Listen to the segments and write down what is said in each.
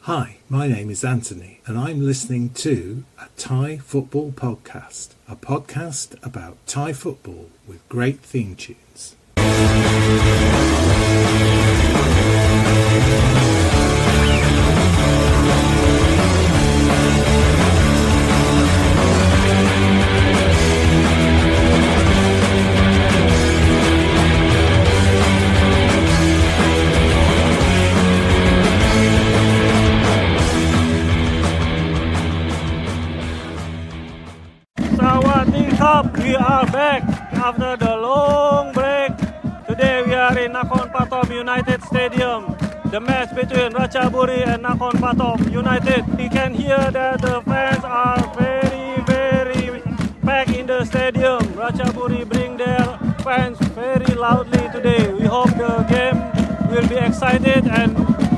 Hi, my name is Anthony, and I'm listening to a Thai football podcast, a podcast about Thai football with great theme tunes. สวัสดีครับ We are back after the long break. Today we are in Nakhon Pathom United Stadium. The match between Ratchaburi and Nakhon Pathom United. We can hear that the fans are very packed in the stadium. Ratchaburi bring their fans very loudly today. We hope the game will be excited and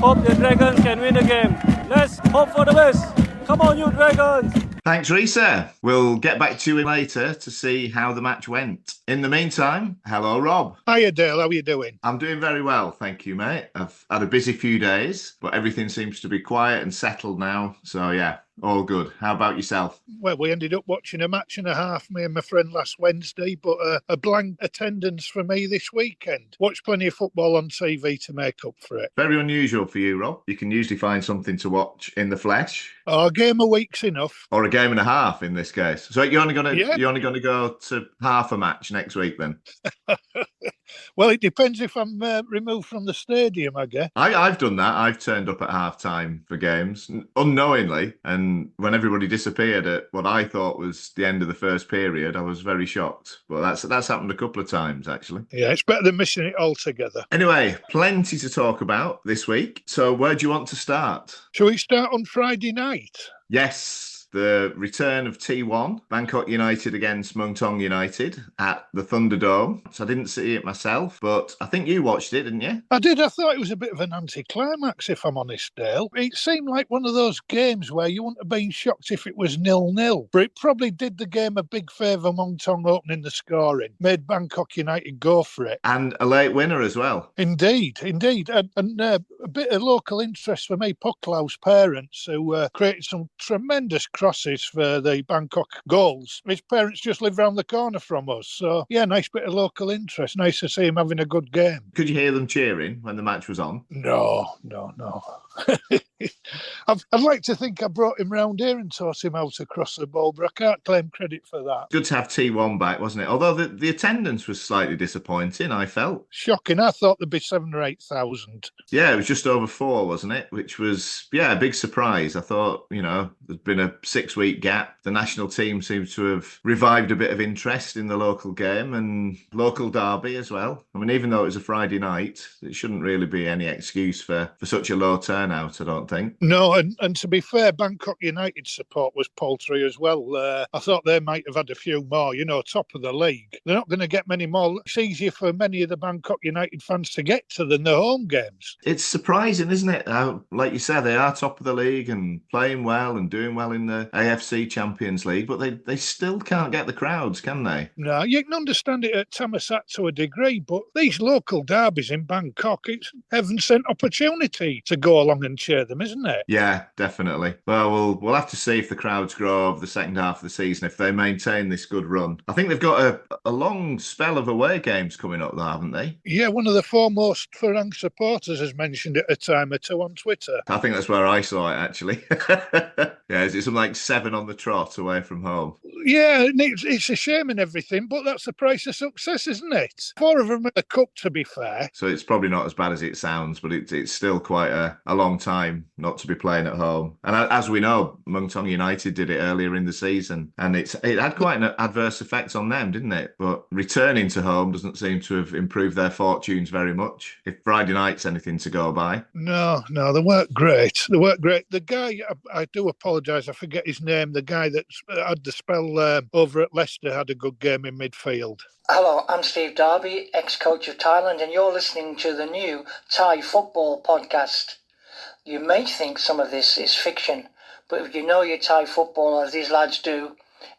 hope the Dragons can win the game. Let's hope for the best. Come on, you Dragons! Thanks, Riza. We'll get back to you later to see how the match went. In the meantime, hello, Rob. Hiya, Dale. How are you doing? I'm doing very well, thank you, mate. I've had a busy few days, but everything seems to be quiet and settled now. So, yeah, all good. How about yourself? Well, we ended up watching a match and a half, me and my friend, last Wednesday, but a blank attendance for me this weekend. Watched plenty of football on TV to make up for it. Very unusual for you, Rob. You can usually find something to watch in the flesh. Oh, a game a week's enough. Or a game and a half in this case. So you're only going to go to half a match next week then? Well, it depends if I'm removed from the stadium, I guess. I've done that. I've turned up at half time for games unknowingly, and when everybody disappeared at what I thought was the end of the first period, I was very shocked. But that's happened a couple of times actually. Yeah, it's better than missing it altogether. Anyway, plenty to talk about this week. So where do you want to start? Shall we start on Friday night? Yes. The return of T1, Bangkok United against Muang Thong Utd at the Thunderdome. So I didn't see it myself, but I think you watched it, didn't you? I did. I thought it was a bit of an anticlimax, if I'm honest, Dale. It seemed like one of those games where you wouldn't have been shocked if it was 0-0. But it probably did the game a big favour, Muang Thong opening the scoring. Made Bangkok United go for it. And a late winner as well. Indeed. And a bit of local interest for me, Puklau's parents, who created some tremendous crosses for the Bangkok goals. His parents just live round the corner from us. So, yeah, nice bit of local interest. Nice to see him having a good game. Could you hear them cheering when the match was on? No. I'd like to think I brought him round here and taught him how to cross the ball, but I can't claim credit for that. Good to have T1 back, wasn't it? Although the attendance was slightly disappointing, I felt. Shocking. I thought there'd be 7,000 or 8,000. Yeah, it was just over 4, wasn't it? Which was, a big surprise. I thought, there's been a 6-week gap. The national team seems to have revived a bit of interest in the local game and local derby as well. I mean, even though it was a Friday night, it shouldn't really be any excuse for such a low turnout, I don't think. No, and to be fair, Bangkok United support was paltry as well. I thought they might have had a few more, top of the league. They're not going to get many more. It's easier for many of the Bangkok United fans to get to than the home games. It's surprising, isn't it? Like you said, they are top of the league and playing well and doing well in the AFC Champions League, but they still can't get the crowds, can they? No, you can understand it at Thammasat to a degree, but these local derbies in Bangkok, it's heaven-sent opportunity to go along and cheer them, isn't it? Yeah, definitely. Well, we'll have to see if the crowds grow over the second half of the season, if they maintain this good run. I think they've got a long spell of away games coming up, though, haven't they? Yeah, one of the foremost Farang supporters has mentioned it a time or two on Twitter. I think that's where I saw it, actually. Yeah, is it something like 7 on the trot away from home? Yeah, it's a shame and everything, but that's the price of success, isn't it? 4 of them at the cup, to be fair. So it's probably not as bad as it sounds, but it's still quite a long time not to be playing at home. And as we know, Muang Thong United did it earlier in the season, and it had quite an adverse effect on them, didn't it? But returning to home doesn't seem to have improved their fortunes very much, if Friday night's anything to go by. No, they weren't great. The guy, I do apologise, I forget his name, the guy that had the spell over at Leicester had a good game in midfield. Hello, I'm Steve Darby, ex-coach of Thailand, and you're listening to the new Thai football podcast. You may think some of this is fiction, but if you know your Thai football as these lads do,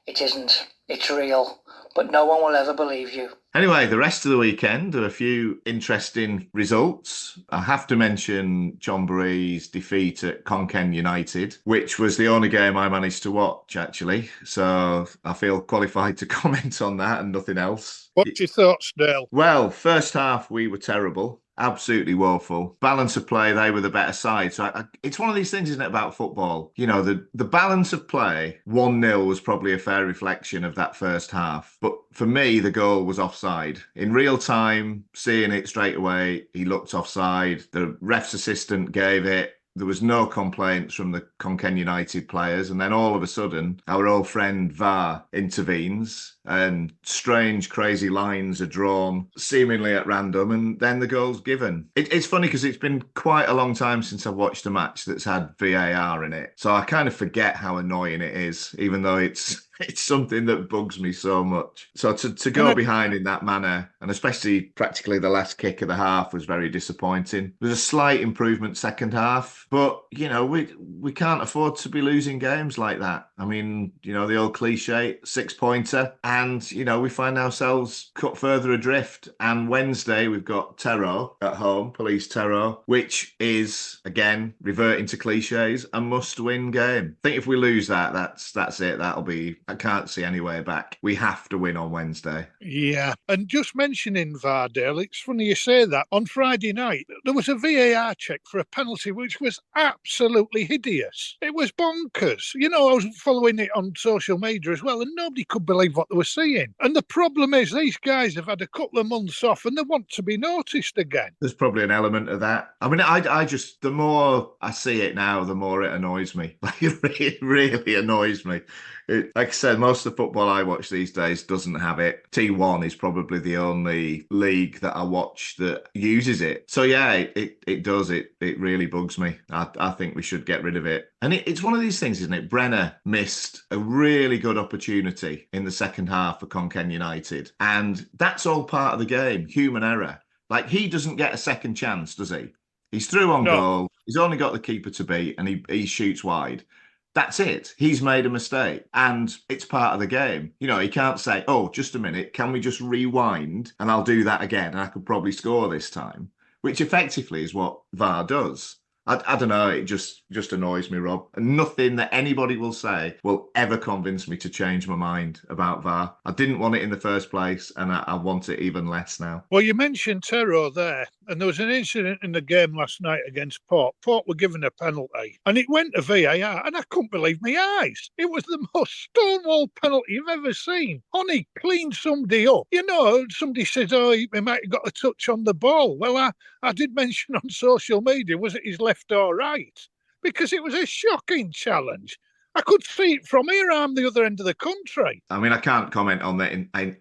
it isn't. It's real, but no one will ever believe you. Anyway, the rest of the weekend, there were a few interesting results. I have to mention Chonburi's defeat at Konkan United, which was the only game I managed to watch, actually. So I feel qualified to comment on that and nothing else. What's your thoughts, Dale? Well, first half, we were terrible. Absolutely woeful. Balance of play, they were the better side. So it's one of these things, isn't it, about football? You know, the balance of play, 1-0 was probably a fair reflection of that first half. But for me, the goal was offside. In real time, seeing it straight away, he looked offside. The ref's assistant gave it. There was no complaints from the Konkan United players. And then all of a sudden, our old friend VAR intervenes and strange, crazy lines are drawn seemingly at random. And then the goal's given. It's funny because it's been quite a long time since I've watched a match that's had VAR in it. So I kind of forget how annoying it is, even though it's something that bugs me so much. So to go behind in that manner, and especially practically the last kick of the half, was very disappointing. There was a slight improvement second half, but, you know, we can't afford to be losing games like that. I mean, you know, the old cliche, 6-pointer, and, you know, we find ourselves cut further adrift. And Wednesday, we've got Terror at home, Police Terror, which is, again, reverting to cliches, a must-win game. I think if we lose that, that's it. I can't see any way back. We have to win on Wednesday. Yeah, and just mentioning Vardale, it's funny you say that. On Friday night, there was a VAR check for a penalty which was absolutely hideous. It was bonkers. You know, I was following it on social media as well, and nobody could believe what they were seeing. And the problem is these guys have had a couple of months off and they want to be noticed again. There's probably an element of that. I mean, I just, the more I see it now, the more it annoys me. It really annoys me. Like I said, most of the football I watch these days doesn't have it. T1 is probably the only league that I watch that uses it. So yeah, it does. It really bugs me. I think we should get rid of it. And it's one of these things, isn't it? Brenner missed a really good opportunity in the second half for Konkan United. And that's all part of the game, human error. Like, he doesn't get a second chance, does he? He's through on goal. He's only got the keeper to beat and he shoots wide. That's it. He's made a mistake and it's part of the game. You know, he can't say, oh, just a minute, can we just rewind and I'll do that again and I could probably score this time, which effectively is what VAR does. I don't know, it just annoys me, Rob. And nothing that anybody will say will ever convince me to change my mind about VAR. I didn't want it in the first place, and I want it even less now. Well, you mentioned Terror there, and there was an incident in the game last night against Port. Port were given a penalty, and it went to VAR, and I couldn't believe my eyes. It was the most stonewall penalty you've ever seen. Honey cleaned somebody up. You know, somebody says, oh, he might have got a touch on the ball. Well, I did mention on social media, was it his left or right? Because it was a shocking challenge. I could see it from here. I'm the other end of the country. I mean, I can't comment on that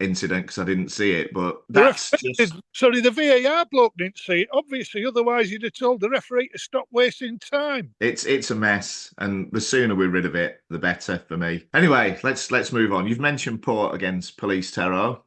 incident because I didn't see it, but that's Sorry, the VAR bloke didn't see it, obviously. Otherwise, you'd have told the referee to stop wasting time. It's a mess, and the sooner we're rid of it, the better for me. Anyway, let's move on. You've mentioned Port against Police Terror,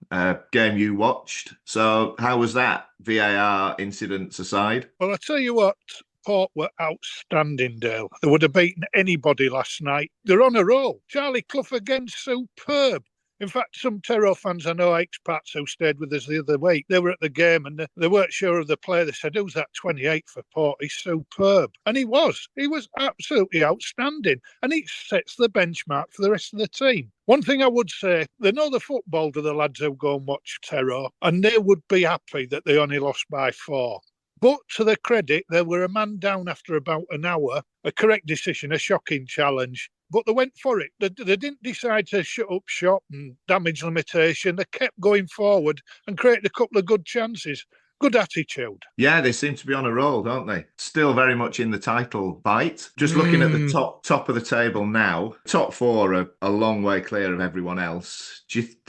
game you watched. So how was that, VAR incidents aside? Well, I tell you what, Port were outstanding, Dale. They would have beaten anybody last night. They're on a roll. Charlie Clough again, superb. In fact, some Terror fans I know, expats who stayed with us the other week, they were at the game and they weren't sure of the player. They said, who's that 28 for Port? He's superb. And he was. He was absolutely outstanding. And he sets the benchmark for the rest of the team. One thing I would say, they know the football to the lads who go and watch Terror, and they would be happy that they only lost by 4. But to their credit, they were a man down after about an hour. A correct decision, a shocking challenge. But they went for it. They didn't decide to shut up shop and damage limitation. They kept going forward and created a couple of good chances. Good attitude. Yeah, they seem to be on a roll, don't they? Still very much in the title fight. Just looking at the top of the table now, top 4 are a long way clear of everyone else.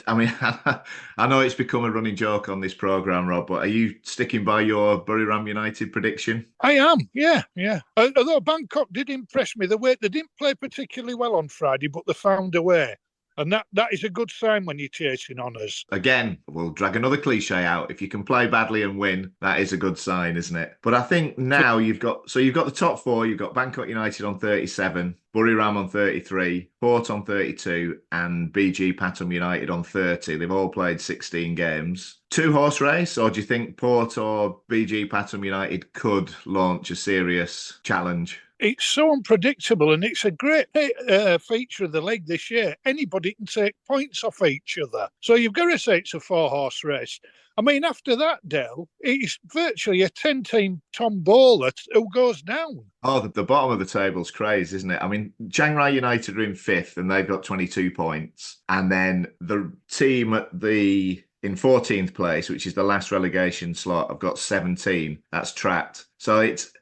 I know it's become a running joke on this programme, Rob, but are you sticking by your Buriram United prediction? I am, yeah. Although Bangkok did impress me, the way they didn't play particularly well on Friday, but they found a way. And that is a good sign when you're chasing honours. Again, we'll drag another cliche out. If you can play badly and win, that is a good sign, isn't it? But I think now you've got the top four. You've got Bangkok United on 37, Buriram on 33, Port on 32, and BG Pathom United on 30. They've all played 16 games. Two-horse race, or do you think Port or BG Pathom United could launch a serious challenge? It's so unpredictable, and it's a great feature of the league this year. Anybody can take points off each other. So you've got to say it's a four-horse race. I mean, after that, Dale, it's virtually a 10-team tombola who goes down. Oh, the bottom of the table's crazy, isn't it? I mean, Chiang Rai United are in 5th, and they've got 22 points. And then the team in 14th place, which is the last relegation slot, have got 17. That's trapped. So it's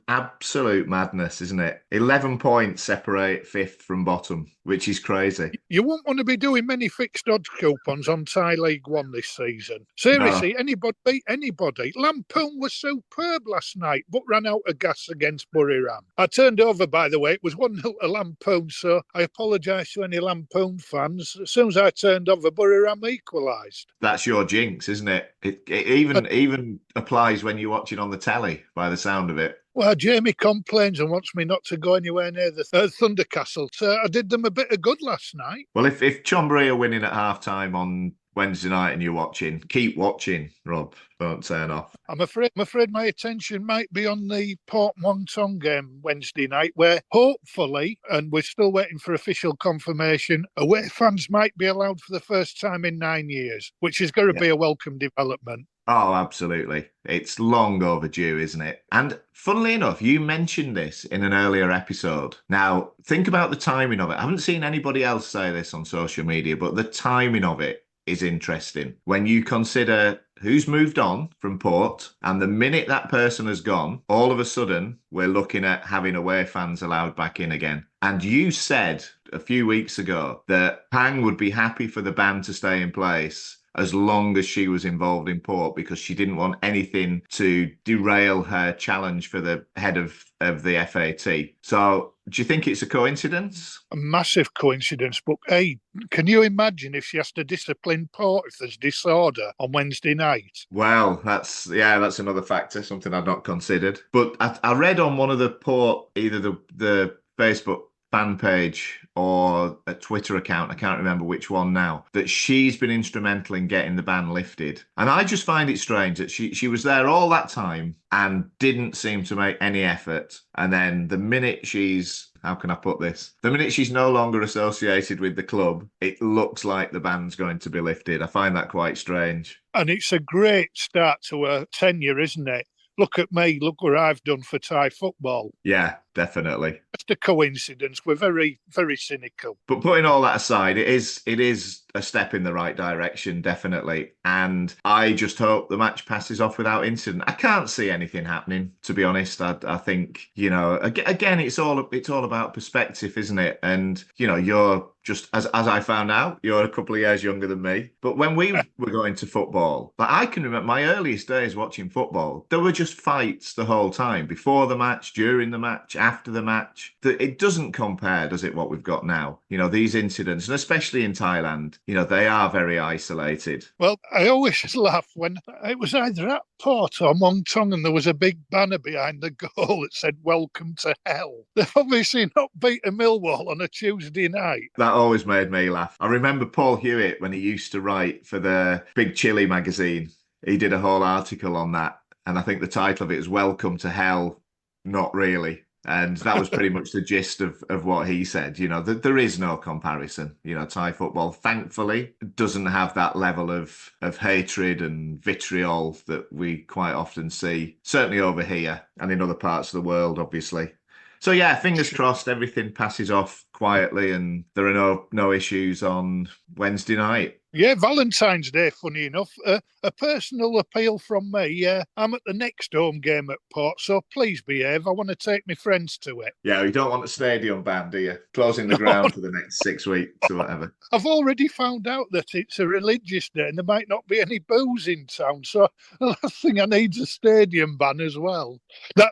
absolute madness, isn't it? 11 points separate 5th from bottom, which is crazy. You won't want to be doing many fixed odds coupons on Thai League One this season. Seriously, No. Anybody beat anybody. Lampoon was superb last night, but ran out of gas against Buriram. I turned over, by the way. It was 1-0 to Lampoon, so I apologise to any Lampoon fans. As soon as I turned over, Buriram equalised. That's your jinx, isn't it? It even applies when you're watching on the telly, by the sound of it. Well, Jamie complains and wants me not to go anywhere near the Thunder Castle. So I did them a bit of good last night. Well, if Chonburi are winning at half-time on Wednesday night and you're watching, keep watching, Rob. Don't turn off. I'm afraid my attention might be on the Port Muang Thong game Wednesday night, where hopefully, and we're still waiting for official confirmation, away fans might be allowed for the first time in 9 years, which is going to be a welcome development. Oh, absolutely. It's long overdue, isn't it? And funnily enough, you mentioned this in an earlier episode. Now, think about the timing of it. I haven't seen anybody else say this on social media, but the timing of it is interesting. When you consider who's moved on from Port, and the minute that person has gone, all of a sudden, we're looking at having away fans allowed back in again. And you said a few weeks ago that Pang would be happy for the ban to stay in place as long as she was involved in Port, because she didn't want anything to derail her challenge for the head of the FAT. So do you think it's a coincidence? A massive coincidence, but hey, can you imagine if she has to discipline Port if there's disorder on Wednesday night? Well, that's another factor, something I'd not considered. But I read on one of the Port, either the Facebook fan page or a Twitter account, I can't remember which one now, that she's been instrumental in getting the ban lifted. And I just find it strange that she was there all that time and didn't seem to make any effort. And then the minute she's, how can I put this? The minute she's no longer associated with the club, it looks like the ban's going to be lifted. I find that quite strange. And it's a great start to her tenure, isn't it? Look at me, look what I've done for Thai football. Yeah, definitely. Just a coincidence. We're very, very cynical. But putting all that aside, it is a step in the right direction, definitely. And I just hope the match passes off without incident. I can't see anything happening, to be honest. I think, again, it's all about perspective, isn't it? And, you're just, as I found out, you're a couple of years younger than me. But when we were going to football, I can remember my earliest days watching football, there were just fights the whole time, before the match, during the match, after the match. It doesn't compare, does it, what we've got now? These incidents, and especially in Thailand, they are very isolated. Well, I always laugh when it was either at Port or Muang Thong and there was a big banner behind the goal that said, "Welcome to hell." They've obviously not beaten Millwall on a Tuesday night. That always made me laugh. I remember Paul Hewitt, when he used to write for the Big Chili magazine, he did a whole article on that. And I think the title of it is "Welcome to Hell, Not Really." And that was pretty much the gist of what he said. There is no comparison. Thai football, thankfully, doesn't have that level of hatred and vitriol that we quite often see, certainly over here and in other parts of the world, obviously. So, yeah, fingers crossed everything passes off quietly and there are no issues on Wednesday night. Yeah, Valentine's Day, funny enough. A personal appeal from me. I'm at the next home game at Port, so please behave. I want to take my friends to it. Yeah, you don't want a stadium ban, do you? Closing the ground for the next 6 weeks or whatever. I've already found out that it's a religious day and there might not be any booze in town, so the last thing I need is a stadium ban as well.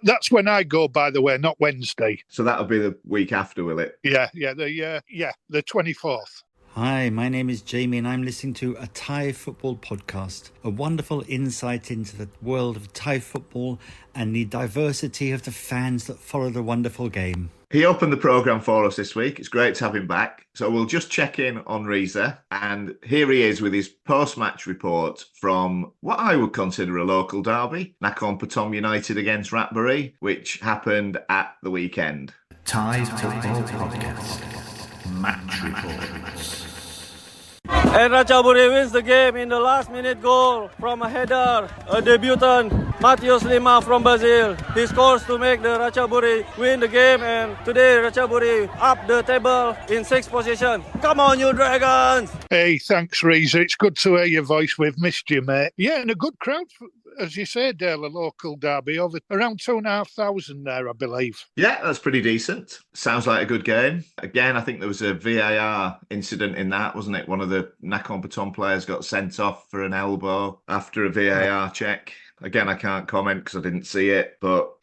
That's when I go, by the way, not Wednesday. So that'll be the week after, will it? Yeah, the 24th. Hi, my name is Jamie and I'm listening to a Thai football podcast, a wonderful insight into the world of Thai football and the diversity of the fans that follow the wonderful game. He opened the programme for us this week. It's great to have him back. So we'll just check in on Riza. And here he is with his post-match report from what I would consider a local derby, Nakhon Pathom United against Ratchaburi, which happened at the weekend. Thai Football Podcast. Match reports. And Ratchaburi wins the game in the last minute goal from a header. A debutant, Matheus Lima from Brazil. He scores to make the Ratchaburi win the game, and today Ratchaburi up the table in 6th position. Come on, you Dragons! Hey, thanks, Riza. It's good to hear your voice. We've missed you, mate. Yeah, and a good crowd, as you say, Dale, a local derby. Over around 2,500 there, I believe. Yeah, that's pretty decent. Sounds like a good game. Again, I think there was a VAR incident in that, wasn't it? One of the Nakhon Pathom players got sent off for an elbow after a VAR check. Again, I can't comment because I didn't see it, but...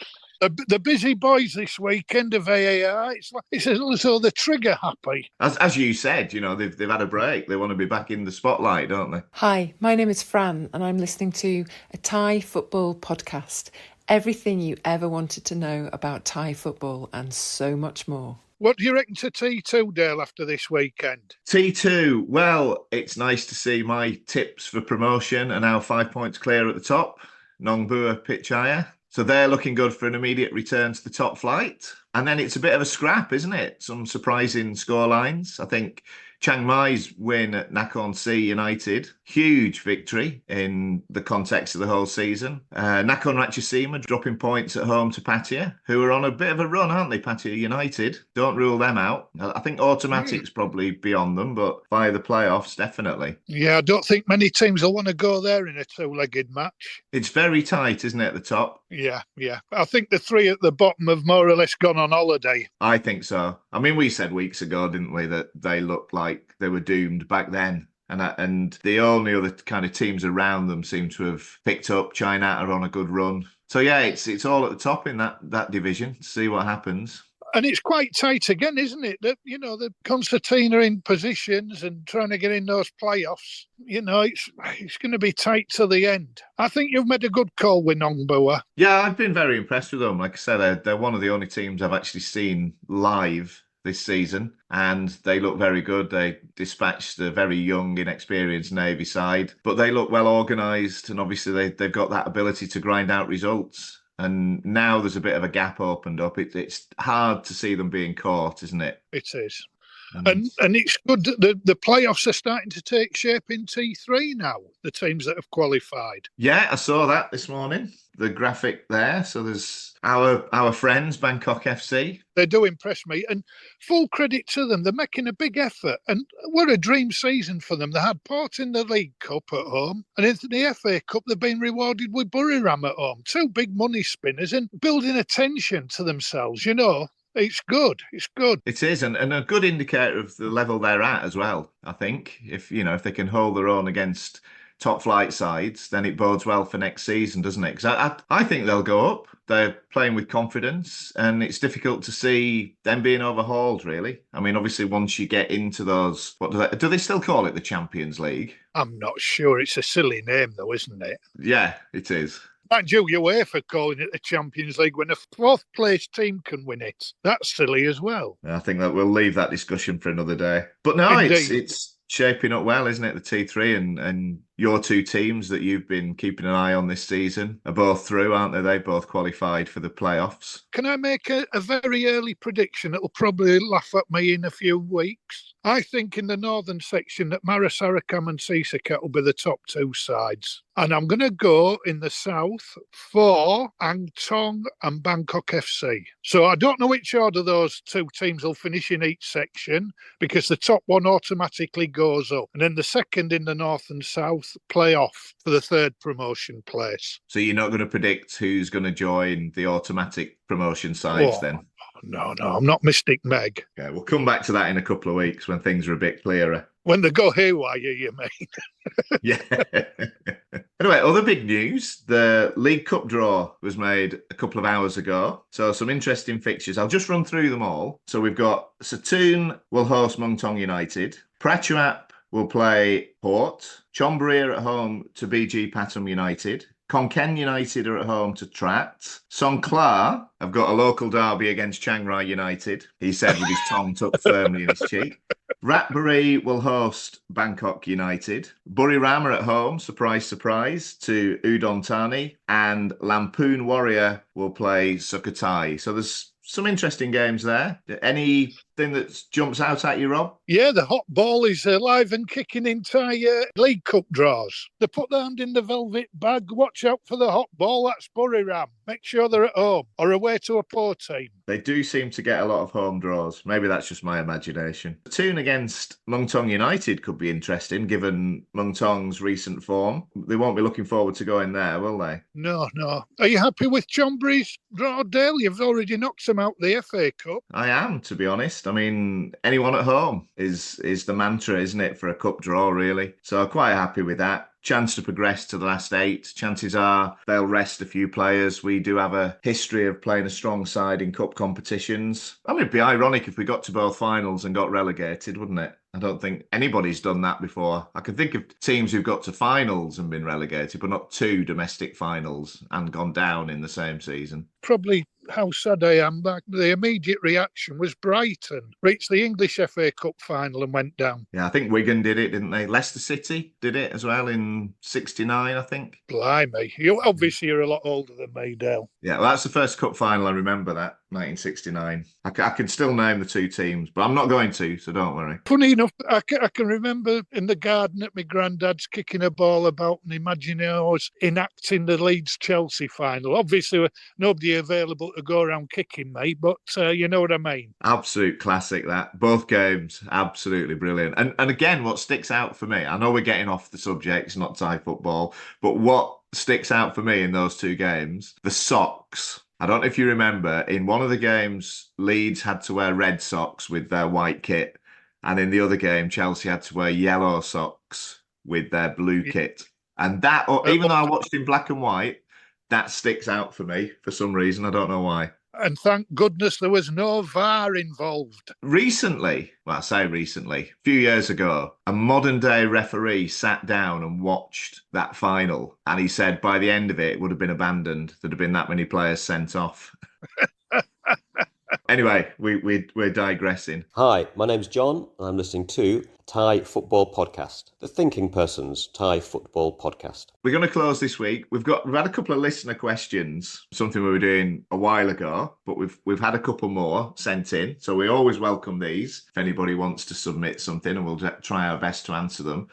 The busy boys this weekend of VAR, it's as though they're trigger happy. As you said, you know, they've had a break. They want to be back in the spotlight, don't they? Hi, my name is Fran and I'm listening to a Thai football podcast. Everything you ever wanted to know about Thai football and so much more. What do you reckon to T2, Dale, after this weekend? T2, well, it's nice to see my tips for promotion are now 5 points clear at the top. Nong Bua pitch higher. So they're looking good for an immediate return to the top flight. And then it's a bit of a scrap, isn't it? Some surprising scorelines. I think Chiang Mai's win at Nakhon Si United, huge victory in the context of the whole season. Nakhon Ratchasima dropping points at home to Pattaya, who are on a bit of a run, aren't they, Pattaya United? Don't rule them out. I think automatic's probably beyond them, but via the playoffs, definitely. Yeah, I don't think many teams will want to go there in a two-legged match. It's very tight, isn't it, at the top? Yeah. I think the three at the bottom have more or less gone on holiday. I think so. I mean, we said weeks ago, didn't we, that they looked like they were doomed back then. And the only other kind of teams around them seem to have picked up. China are on a good run. So, yeah, it's all at the top in that division. See what happens. And it's quite tight again, isn't it? That, you know, the Concertina in positions and trying to get in those playoffs. You know, it's going to be tight to the end. I think you've made a good call with Nong Bua. Yeah, I've been very impressed with them. Like I said, they're one of the only teams I've actually seen live this season, and they look very good. They dispatched a very young, inexperienced Navy side, but they look well organised, and obviously they've got that ability to grind out results. And now there's a bit of a gap opened up. It's hard to see them being caught, isn't it? It is. And it's good that the playoffs are starting to take shape in T3 now, the teams that have qualified. Yeah, I saw that this morning, the graphic there. So there's our friends, Bangkok FC. They do impress me, and full credit to them. They're making a big effort, and what a dream season for them. They had part in the League Cup at home, and in the FA Cup they've been rewarded with Buriram at home. Two big money spinners and building attention to themselves, you know. It's good. It's good. It is, and a good indicator of the level they're at as well, I think. If they can hold their own against top flight sides, then it bodes well for next season, doesn't it? Because I think they'll go up. They're playing with confidence, and it's difficult to see them being overhauled, really. I mean, obviously, once you get into those, do they still call it the Champions League? I'm not sure. It's a silly name, though, isn't it? Yeah, it is. Mind you, UEFA calling it the Champions League when a fourth place team can win it. That's silly as well. I think that we'll leave that discussion for another day. But no, it's shaping up well, isn't it? The T3 and your two teams that you've been keeping an eye on this season are both through, aren't they? They both qualified for the playoffs. Can I make a very early prediction that will probably laugh at me in a few weeks? I think in the northern section that Marasarakam and Sisaket will be the top two sides. And I'm going to go in the south for Ang Thong and Bangkok FC. So I don't know which order those two teams will finish in each section, because the top one automatically goes up. And then the second in the north and south play off for the third promotion place. So you're not going to predict who's going to join the automatic promotion sides then? No, I'm not Mystic Meg. Okay, we'll come back to that in a couple of weeks when things are a bit clearer. When they go haywire, you mean? Yeah. Anyway, other big news. The League Cup draw was made a couple of hours ago. So some interesting fixtures. I'll just run through them all. So we've got Satoon will host Muang Thong United. Prachuap will play Port. Chonburi are at home to BG Pathom United. Konkan United are at home to Trat. Songkhla have got a local derby against Chiang Rai United, he said with his tongue tucked firmly in his cheek. Ratchaburi will host Bangkok United. Buriram are at home, surprise, surprise, to Udon Thani. And Lampoon Warrior will play Sukhothai. So there's some interesting games there. Anything that jumps out at you, Rob? Yeah, the hot ball is alive and kicking in Thai League Cup draws. They put their hand in the velvet bag. Watch out for the hot ball. That's Buriram. Make sure they're at home or away to a poor team. They do seem to get a lot of home draws. Maybe that's just my imagination. The tune against Muang Thong United could be interesting, given Muang Thong's recent form. They won't be looking forward to going there, will they? No. Are you happy with Chonburi's draw, Dale? You've already knocked them out the FA Cup. I am, to be honest. I mean, anyone at home is the mantra, isn't it, for a cup draw, really? So I'm quite happy with that. Chance to progress to the last 8. Chances are they'll rest a few players. We do have a history of playing a strong side in cup competitions. I mean, it'd be ironic if we got to both finals and got relegated, wouldn't it? I don't think anybody's done that before. I can think of teams who've got to finals and been relegated, but not 2 domestic finals and gone down in the same season. Probably how sad I am. The immediate reaction was Brighton. Reached the English FA Cup final and went down. Yeah, I think Wigan did it, didn't they? Leicester City did it as well in 69, I think. Blimey. You're a lot older than me, Dale. Yeah, well, that's the first cup final. I remember that, 1969. I can still name the 2 teams, but I'm not going to, so don't worry. Funny enough, I can remember in the garden at my granddad's kicking a ball about and imagining I was enacting the Leeds-Chelsea final. Obviously, nobody available to go around kicking me, but you know what I mean. Absolute classic, that. Both games, absolutely brilliant. And again, what sticks out for me, I know we're getting off the subject, it's not Thai football, but what sticks out for me in those 2 games, the socks. I don't know if you remember, in one of the games, Leeds had to wear red socks with their white kit. And in the other game, Chelsea had to wear yellow socks with their blue kit. And that, even though I watched in black and white, that sticks out for me for some reason. I don't know why. And thank goodness there was no VAR involved. Recently, well, I say recently, a few years ago, a modern day referee sat down and watched that final. And he said by the end of it, it would have been abandoned. There'd have been that many players sent off. Anyway, we're digressing. Hi, my name's John, and I'm listening to Thai Football Podcast, the Thinking Person's Thai Football Podcast. We're going to close this week. We've had a couple of listener questions, something we were doing a while ago, but we've had a couple more sent in, so we always welcome these. If anybody wants to submit something, and we'll try our best to answer them.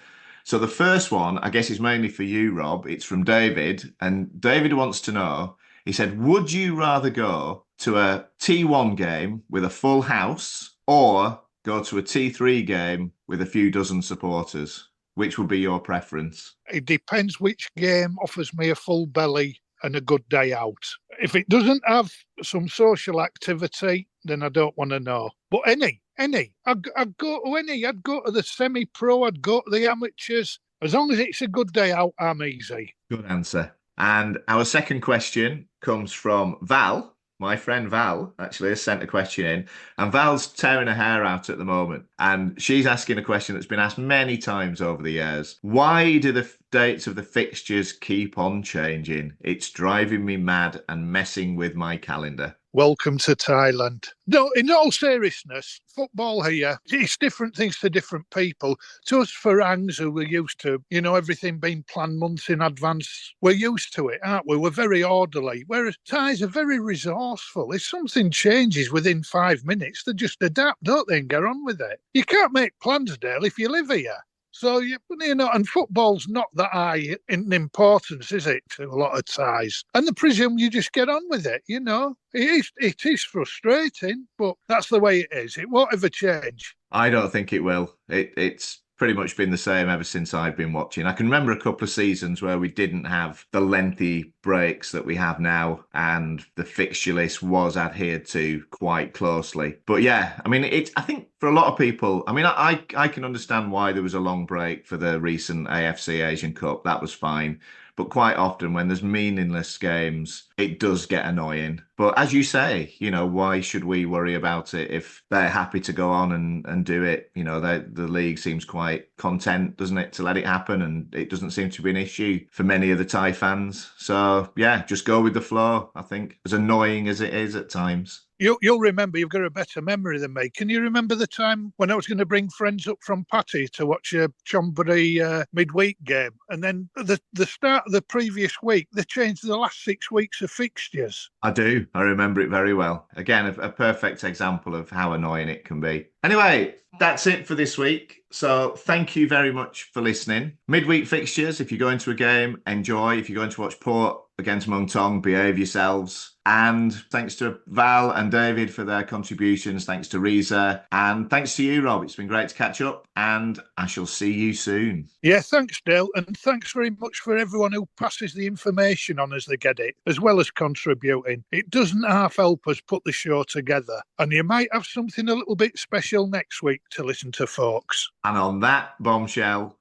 So the first one, I guess, is mainly for you, Rob. It's from David, and David wants to know. He said, would you rather go to a T1 game with a full house or go to a T3 game with a few dozen supporters? Which would be your preference? It depends which game offers me a full belly and a good day out. If it doesn't have some social activity, then I don't want to know. But any, I'd go to any. I'd go to the semi-pro, I'd go to the amateurs. As long as it's a good day out, I'm easy. Good answer. And our second question comes from Val. My friend Val actually has sent a question in, and Val's tearing her hair out at the moment. And she's asking a question that's been asked many times over the years. Why do the dates of the fixtures keep on changing? It's driving me mad and messing with my calendar. Welcome to Thailand. No, in all seriousness, football here, it's different things to different people. To us Farangs, who we're used to, everything being planned months in advance, we're used to it, aren't we? We're very orderly. Whereas Thais are very resourceful. If something changes within 5 minutes, they just adapt, don't they, and get on with it. You can't make plans, Dale, if you live here. So, and football's not that high in importance, is it, to a lot of Thais? And they presume you just get on with it, It is frustrating, but that's the way it is. It won't ever change. I don't think it will. It's pretty much been the same ever since I've been watching. I can remember a couple of seasons where we didn't have the lengthy breaks that we have now, and the fixture list was adhered to quite closely. But yeah, I mean, I think for a lot of people, I mean, I can understand why there was a long break for the recent AFC Asian Cup. That was fine. But quite often when there's meaningless games, it does get annoying. But as you say, why should we worry about it if they're happy to go on and do it? The league seems quite content, doesn't it, to let it happen, and it doesn't seem to be an issue for many of the Thai fans. So yeah, just go with the flow, I think, as annoying as it is at times. You'll remember, you've got a better memory than me. Can you remember the time when I was going to bring friends up from Patty to watch a Chonburi midweek game? And then the start of the previous week, they changed the last 6 weeks of fixtures. I do. I remember it very well. Again, a perfect example of how annoying it can be. Anyway, that's it for this week. So thank you very much for listening. Midweek fixtures, if you're going to a game, enjoy. If you're going to watch Port against Muang Thong, behave yourselves. And thanks to Val and David for their contributions. Thanks to Riza. And thanks to you, Rob. It's been great to catch up. And I shall see you soon. Yeah, thanks, Dale. And thanks very much for everyone who passes the information on as they get it, as well as contributing. It doesn't half help us put the show together. And you might have something a little bit special next week to listen to, folks. And on that bombshell...